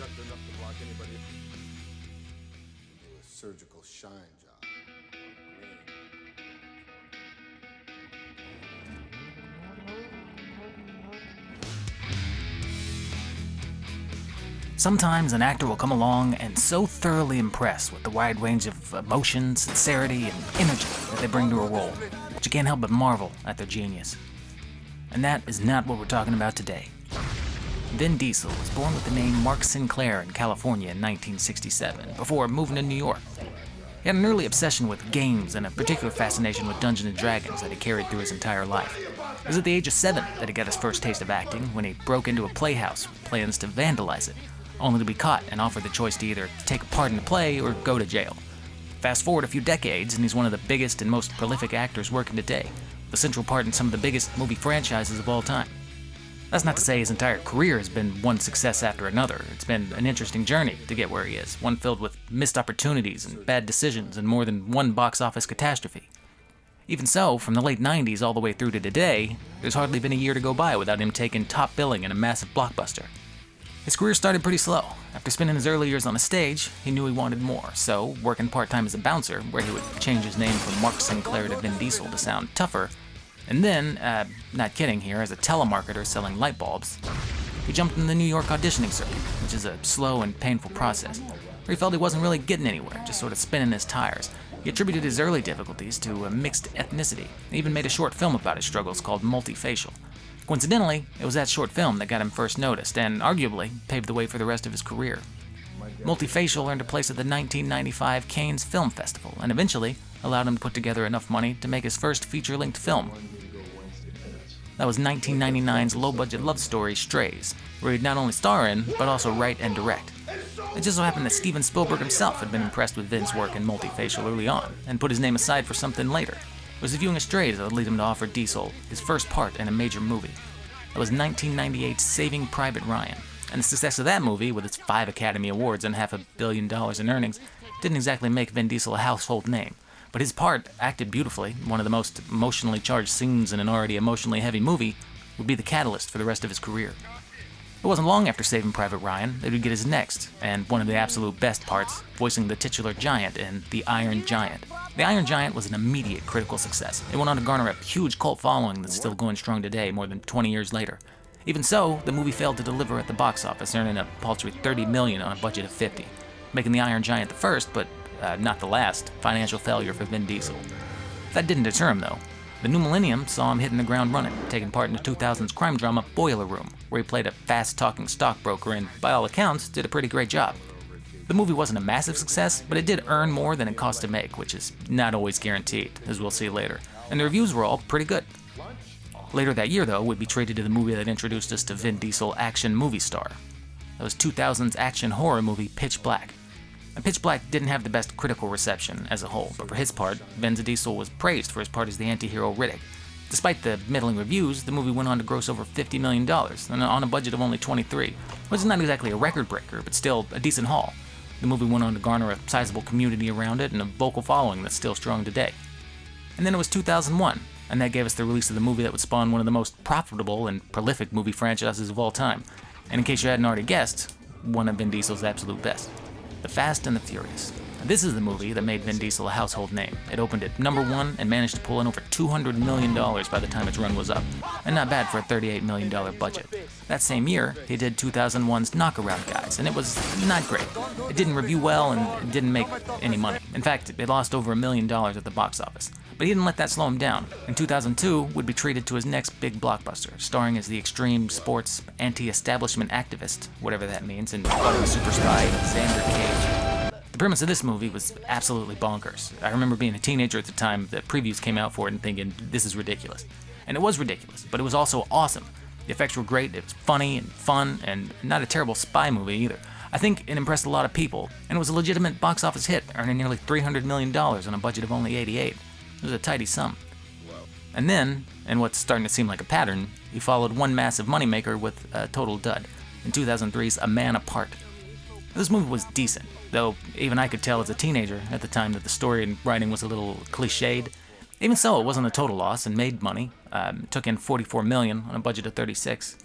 pressure enough to block anybody. Do a surgical shine job on green. Sometimes an actor will come along and so thoroughly impress with the wide range of emotion, sincerity, and energy that they bring to a role that you can't help but marvel at their genius. And that is not what we're talking about today. Vin Diesel was born with the name Mark Sinclair in California in 1967, before moving to New York. He had an early obsession with games and a particular fascination with Dungeons & Dragons that he carried through his entire life. It was at the age of 7 that he got his first taste of acting when he broke into a playhouse with plans to vandalize it, only to be caught and offered the choice to either take a part in the play or go to jail. Fast forward a few decades, and he's one of the biggest and most prolific actors working today, with a central part in some of the biggest movie franchises of all time. That's not to say his entire career has been one success after another. It's been an interesting journey to get where he is, one filled with missed opportunities and bad decisions and more than one box office catastrophe. Even so, from the late 90s all the way through to today, there's hardly been a year to go by without him taking top billing in a massive blockbuster. His career started pretty slow. After spending his early years on the stage, he knew he wanted more, so working part-time as a bouncer, where he would change his name from Mark Sinclair to Vin Diesel to sound tougher, and then, not kidding here, as a telemarketer selling light bulbs, he jumped into the New York auditioning circuit, which is a slow and painful process, where he felt he wasn't really getting anywhere, just sort of spinning his tires. He attributed his early difficulties to a mixed ethnicity, and even made a short film about his struggles called Multifacial. Coincidentally, it was that short film that got him first noticed, and arguably paved the way for the rest of his career. Multifacial earned a place at the 1995 Cannes Film Festival, and eventually allowed him to put together enough money to make his first feature-length film. That was 1999's low-budget love story, Strays, where he'd not only star in, but also write and direct. It just so happened that Steven Spielberg himself had been impressed with Vin's work in Multifacial early on, and put his name aside for something later. It was viewing of Strays that would lead him to offer Diesel his first part in a major movie. That was 1998's Saving Private Ryan, and the success of that movie, with its 5 Academy Awards and $500 million in earnings, didn't exactly make Vin Diesel a household name. But his part, acted beautifully, one of the most emotionally charged scenes in an already emotionally heavy movie, would be the catalyst for the rest of his career. It wasn't long after Saving Private Ryan that he'd get his next, and one of the absolute best parts, voicing the titular giant in The Iron Giant. The Iron Giant was an immediate critical success. It went on to garner a huge cult following that's still going strong today, more than 20 years later. Even so, the movie failed to deliver at the box office, earning a paltry $30 million on a budget of $50, making The Iron Giant the first, but not the last, financial failure for Vin Diesel. That didn't deter him, though. The new millennium saw him hitting the ground running, taking part in the 2000s crime drama Boiler Room, where he played a fast-talking stockbroker and, by all accounts, did a pretty great job. The movie wasn't a massive success, but it did earn more than it cost to make, which is not always guaranteed, as we'll see later, and the reviews were all pretty good. Later that year, though, we'd be treated to the movie that introduced us to Vin Diesel action movie star. That was 2000's action horror movie Pitch Black. And Pitch Black didn't have the best critical reception as a whole, but for his part, Vin Diesel was praised for his part as the anti-hero Riddick. Despite the middling reviews, the movie went on to gross over $50 million, and on a budget of only $23, which is not exactly a record breaker, but still a decent haul. The movie went on to garner a sizable community around it and a vocal following that's still strong today. And then it was 2001, and that gave us the release of the movie that would spawn one of the most profitable and prolific movie franchises of all time, and in case you hadn't already guessed, one of Vin Diesel's absolute best. The Fast and the Furious. This is the movie that made Vin Diesel a household name. It opened at number 1 and managed to pull in over $200 million by the time its run was up, and not bad for a $38 million budget. That same year, he did 2001's Knockaround Guys, and it was not great. It didn't review well and it didn't make any money. In fact, it lost over $1 million at the box office. But he didn't let that slow him down. In 2002, would be treated to his next big blockbuster, starring as the extreme sports anti-establishment activist, whatever that means, and budding super spy Xander Cage. The premise of this movie was absolutely bonkers. I remember being a teenager at the time the previews came out for it and thinking, this is ridiculous. And it was ridiculous, but it was also awesome. The effects were great, it was funny and fun, and not a terrible spy movie either. I think it impressed a lot of people, and it was a legitimate box office hit, earning nearly $300 million on a budget of only $88. It was a tidy sum. And then, and what's starting to seem like a pattern, he followed one massive moneymaker with a total dud, in 2003's A Man Apart. This movie was decent, though even I could tell as a teenager at the time that the story and writing was a little cliched. Even so, it wasn't a total loss and made money. It took in $44 million on a budget of $36.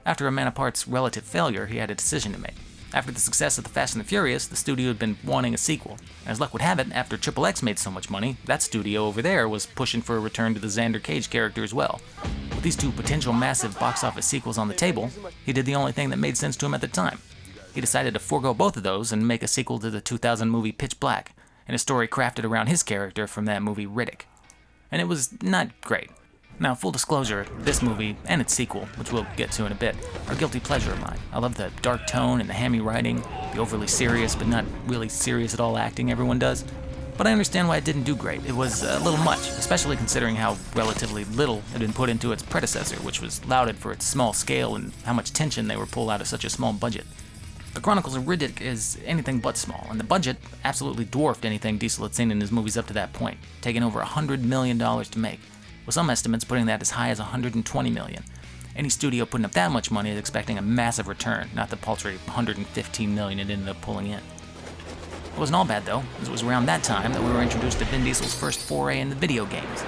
After A Man Apart's relative failure, he had a decision to make. After the success of The Fast and the Furious, the studio had been wanting a sequel. As luck would have it, after XXX made so much money, that studio over there was pushing for a return to the Xander Cage character as well. With these two potential massive box office sequels on the table, he did the only thing that made sense to him at the time. He decided to forego both of those and make a sequel to the 2000 movie Pitch Black, and a story crafted around his character from that movie Riddick. And it was not great. Now, full disclosure, this movie, and its sequel, which we'll get to in a bit, are a guilty pleasure of mine. I love the dark tone and the hammy writing, the overly serious but not really serious at all acting everyone does. But I understand why it didn't do great. It was a little much, especially considering how relatively little had been put into its predecessor, which was lauded for its small scale and how much tension they were pulled out of such a small budget. The Chronicles of Riddick is anything but small, and the budget absolutely dwarfed anything Diesel had seen in his movies up to that point, taking over $100 million to make, with some estimates putting that as high as $120 million. Any studio putting up that much money is expecting a massive return, not the paltry $115 million it ended up pulling in. It wasn't all bad though, as it was around that time that we were introduced to Vin Diesel's first foray into video games.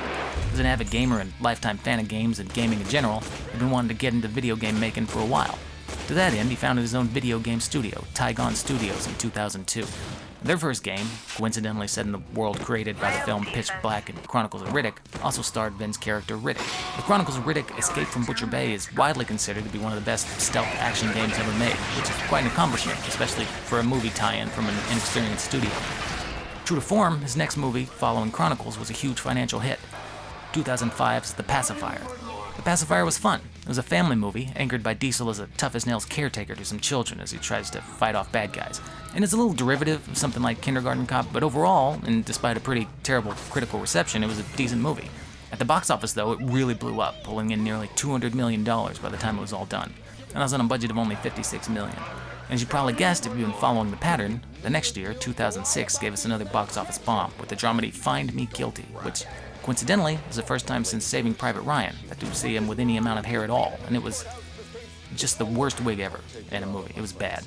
As an avid gamer and lifetime fan of games and gaming in general, he'd been wanting to get into video game making for a while. To that end, he founded his own video game studio, Tygon Studios, in 2002. Their first game, coincidentally set in the world created by the film Pitch Black and Chronicles of Riddick, also starred Vin's character Riddick. The Chronicles of Riddick Escape from Butcher Bay is widely considered to be one of the best stealth action games ever made, which is quite an accomplishment, especially for a movie tie-in from an inexperienced studio. True to form, his next movie, following Chronicles, was a huge financial hit, 2005's The Pacifier. The Pacifier was fun. It was a family movie, anchored by Diesel as a tough-as-nails caretaker to some children as he tries to fight off bad guys. And it's a little derivative of something like Kindergarten Cop, but overall, and despite a pretty terrible critical reception, it was a decent movie. At the box office, though, it really blew up, pulling in nearly $200 million by the time it was all done. And that was on a budget of only $56 million. And as you probably guessed if you've been following the pattern, the next year, 2006, gave us another box office bomb with the dramedy Find Me Guilty, which coincidentally, was the first time since Saving Private Ryan that to see him with any amount of hair at all, and it was just the worst wig ever in a movie. It was bad.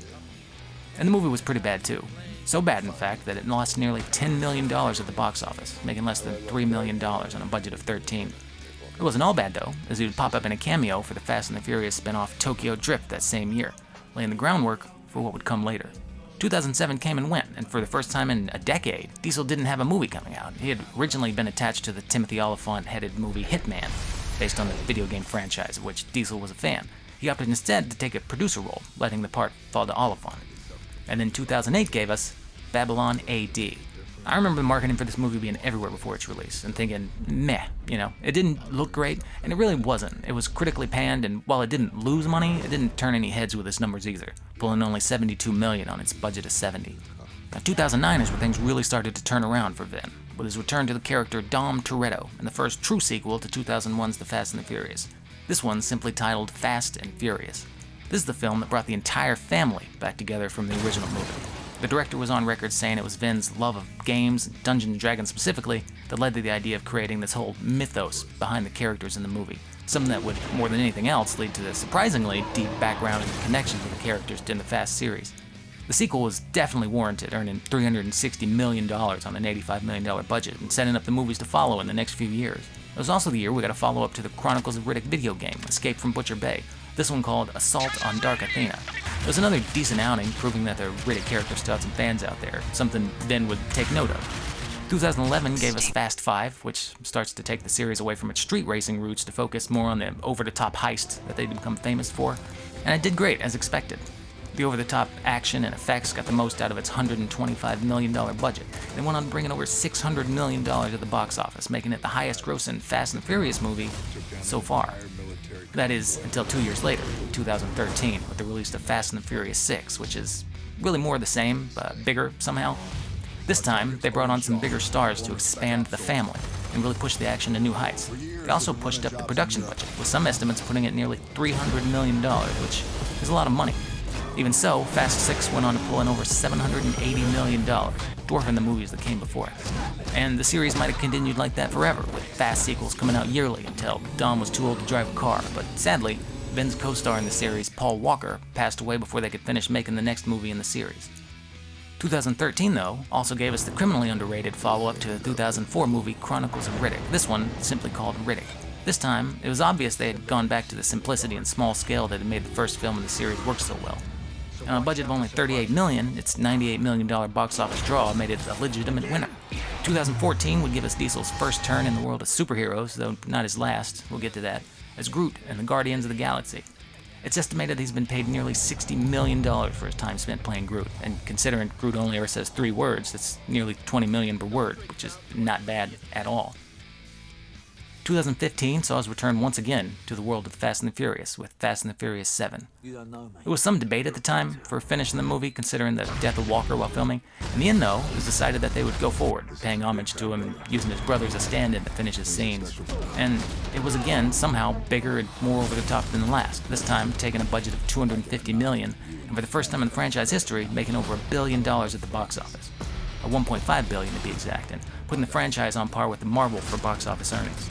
And the movie was pretty bad too. So bad, in fact, that it lost nearly $10 million at the box office, making less than $3 million on a budget of $13. It wasn't all bad though, as he would pop up in a cameo for the Fast and the Furious spin-off Tokyo Drift that same year, laying the groundwork for what would come later. 2007 came and went, and for the first time in a decade, Diesel didn't have a movie coming out. He had originally been attached to the Timothy Oliphant-headed movie Hitman, based on the video game franchise, of which Diesel was a fan. He opted instead to take a producer role, letting the part fall to Oliphant. And then 2008 gave us Babylon AD. I remember the marketing for this movie being everywhere before its release, and thinking, meh, it didn't look great, and it really wasn't. It was critically panned, and while it didn't lose money, it didn't turn any heads with its numbers either, pulling only $72 million on its budget of $70. Now, 2009 is where things really started to turn around for Vin, with his return to the character Dom Toretto, and the first true sequel to 2001's The Fast and the Furious. This one simply titled Fast and Furious. This is the film that brought the entire family back together from the original movie. The director was on record saying it was Vin's love of games, Dungeons & Dragons specifically, that led to the idea of creating this whole mythos behind the characters in the movie. Something that would, more than anything else, lead to the surprisingly deep background and connection to the characters in the Fast series. The sequel was definitely warranted, earning $360 million on an $85 million budget and setting up the movies to follow in the next few years. It was also the year we got a follow-up to the Chronicles of Riddick video game, Escape from Butcher Bay, this one called Assault on Dark Athena. It was another decent outing, proving that the Riddick character still had some fans out there, something Vin would take note of. 2011 gave us Fast 5, which starts to take the series away from its street racing roots to focus more on the over-the-top heist that they'd become famous for, and it did great, as expected. The over-the-top action and effects got the most out of its $125 million budget, and went on to bring in over $600 million at the box office, making it the highest-grossing Fast and Furious movie so far. That is, until 2 years later, 2013, with the release of Fast and the Furious 6, which is really more of the same, but bigger somehow. This time, they brought on some bigger stars to expand the family and really push the action to new heights. They also pushed up the production budget, with some estimates putting it nearly $300 million, which is a lot of money. Even so, Fast 6 went on to pull in over $780 million, dwarfing the movies that came before it. And the series might have continued like that forever, with Fast sequels coming out yearly until Dom was too old to drive a car, but sadly, Vin's co-star in the series, Paul Walker, passed away before they could finish making the next movie in the series. 2013, though, also gave us the criminally underrated follow-up to the 2004 movie Chronicles of Riddick, this one simply called Riddick. This time, it was obvious they had gone back to the simplicity and small scale that had made the first film in the series work so well. On a budget of only $38 million, its $98 million box office draw made it a legitimate winner. 2014 would give us Diesel's first turn in the world of superheroes, though not his last, we'll get to that, as Groot and the Guardians of the Galaxy. It's estimated he's been paid nearly $60 million for his time spent playing Groot, and considering Groot only ever says 3 words, that's nearly $20 million per word, which is not bad at all. 2015 saw his return once again to the world of Fast and the Furious with Fast and the Furious 7. There was some debate at the time for finishing the movie, considering the death of Walker while filming. In the end, though, it was decided that they would go forward, paying homage to him and using his brother as a stand-in to finish his scenes. And it was again somehow bigger and more over the top than the last, this time taking a budget of $250 million, and for the first time in the franchise history, making over $1 billion at the box office. Or $1.5 billion to be exact, and putting the franchise on par with the Marvel for box office earnings.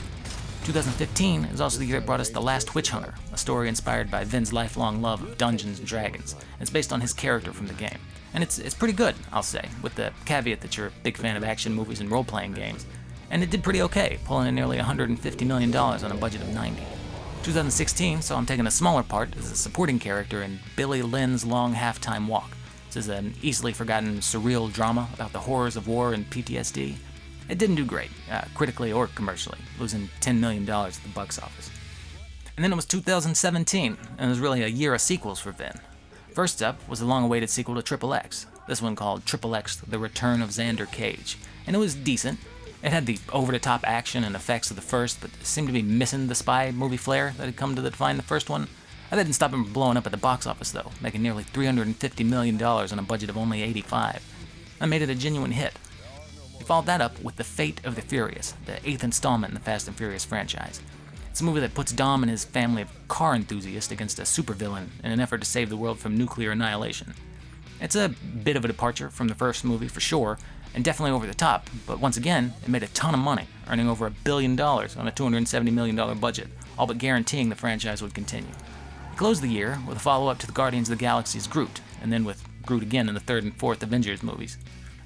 2015 is also the year that brought us The Last Witch Hunter, a story inspired by Vin's lifelong love of Dungeons & Dragons. It's based on his character from the game. And it's pretty good, I'll say, with the caveat that you're a big fan of action movies and role-playing games. And it did pretty okay, pulling in nearly $150 million on a budget of $90. 2016 saw him taking a smaller part as a supporting character in Billy Lynn's Long Halftime Walk. This is an easily forgotten surreal drama about the horrors of war and PTSD. It didn't do great, critically or commercially, losing $10 million at the box office. And then it was 2017, and it was really a year of sequels for Vin. First up was the long-awaited sequel to Triple X, this one called Triple X: The Return of Xander Cage. And it was decent. It had the over-the-top action and effects of the first, but seemed to be missing the spy movie flair that had come to define the first one. That didn't stop him from blowing up at the box office, though, making nearly $350 million on a budget of only $85. That made it a genuine hit. He followed that up with The Fate of the Furious, the 8th installment in the Fast and Furious franchise. It's a movie that puts Dom and his family of car enthusiasts against a supervillain in an effort to save the world from nuclear annihilation. It's a bit of a departure from the first movie for sure, and definitely over the top, but once again, it made a ton of money, earning over $1 billion on a $270 million budget, all but guaranteeing the franchise would continue. It closed the year with a follow-up to the Guardians of the Galaxy's Groot, and then with Groot again in the 3rd and 4th Avengers movies.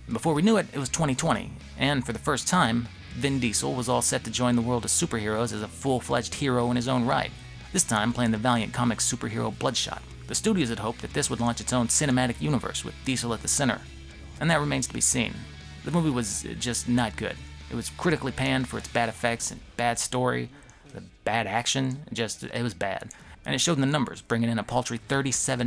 And before we knew it, it was 2020, and for the first time, Vin Diesel was all set to join the world of superheroes as a full-fledged hero in his own right, this time playing the Valiant Comics superhero Bloodshot. The studios had hoped that this would launch its own cinematic universe with Diesel at the center, and that remains to be seen. The movie was just not good. It was critically panned for its bad effects and bad story, the bad action, it was bad. And it showed in the numbers, bringing in a paltry $37